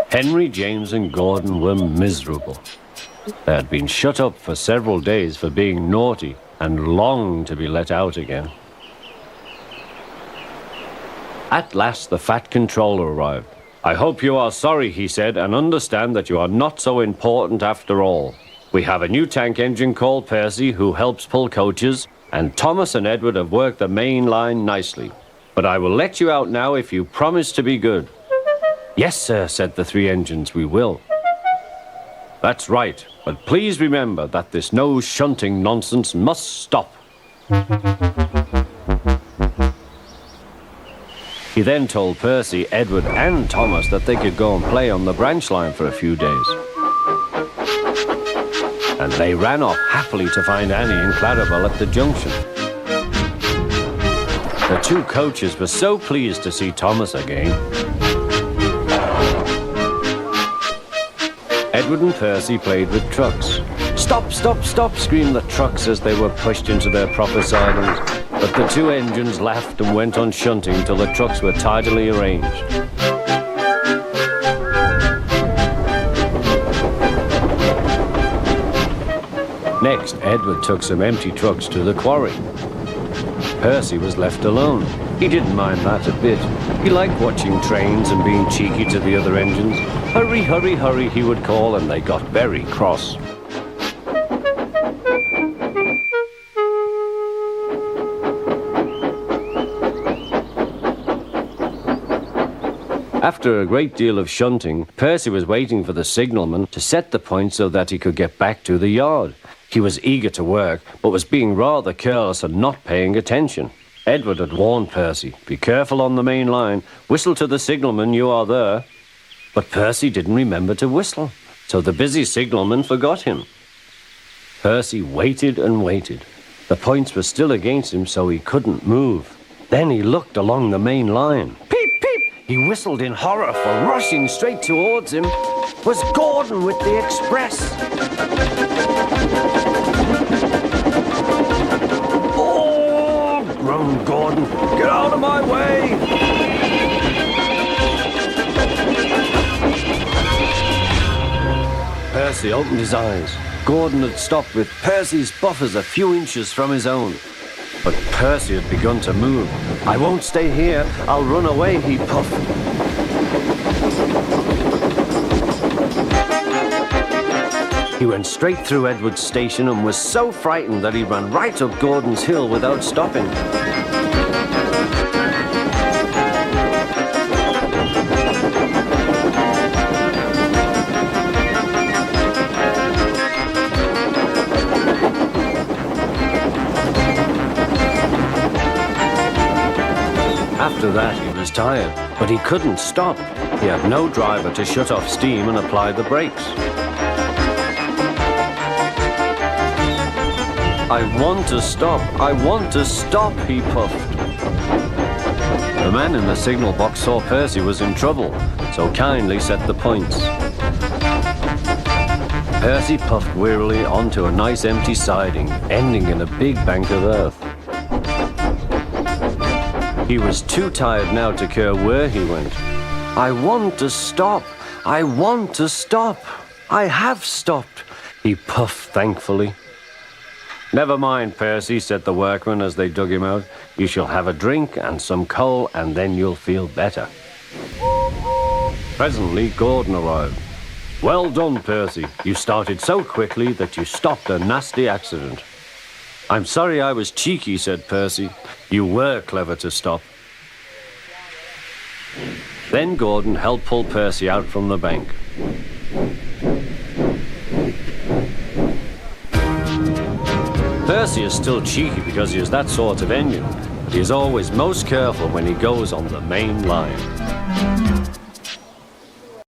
Henry, James, and Gordon were miserable. They had been shut up for several days for being naughty and longed to be let out again. At last, the Fat Controller arrived. "I hope you are sorry," he said, "and understand that you are not so important after all. We have a new tank engine called Percy who helps pull coaches, and Thomas and Edward have worked the main line nicely. But I will let you out now if you promise to be good." "Yes, sir," said the three engines, "we will." "That's right, but please remember that this no shunting nonsense must stop." He then told Percy, Edward, and Thomas that they could go and play on the branch line for a few days. And they ran off happily to find Annie and Clarabelle at the junction. The two coaches were so pleased to see Thomas again. Edward and Percy played with trucks. "Stop, stop, stop," screamed the trucks as they were pushed into their proper silence. But the two engines laughed and went on shunting till the trucks were tidily arranged. Next, Edward took some empty trucks to the quarry. Percy was left alone. He didn't mind that a bit. He liked watching trains and being cheeky to the other engines. "Hurry, hurry, hurry," he would call, and they got very cross. After a great deal of shunting, Percy was waiting for the signalman to set the point so that he could get back to the yard. He was eager to work, but was being rather careless and not paying attention. Edward had warned Percy, "Be careful on the main line. Whistle to the signalman you are there." But Percy didn't remember to whistle, so the busy signalman forgot him. Percy waited and waited. The points were still against him, so he couldn't move. Then he looked along the main line. Peep, peep! He whistled in horror, for rushing straight towards him was Gordon with the express. "Oh!" groaned Gordon. "Get out of my way!" Percy opened his eyes. Gordon had stopped with Percy's buffers a few inches from his own. But Percy had begun to move. "I won't stay here. I'll run away," he puffed. He went straight through Edward's station and was so frightened that he ran right up Gordon's hill without stopping. After that, he was tired, but he couldn't stop. He had no driver to shut off steam and apply the brakes. "I want to stop, I want to stop," he puffed. The man in the signal box saw Percy was in trouble, so kindly set the points. Percy puffed wearily onto a nice empty siding, ending in a big bank of earth. He was too tired now to care where he went. "I want to stop. I want to stop. I have stopped," he puffed thankfully. "Never mind, Percy," said the workman as they dug him out. "You shall have a drink and some coal, and then you'll feel better." Presently, Gordon arrived. "Well done, Percy. You started so quickly that you stopped a nasty accident." "I'm sorry I was cheeky," said Percy. "You were clever to stop." Then Gordon helped pull Percy out from the bank. Percy is still cheeky because he is that sort of engine, but he is always most careful when he goes on the main line.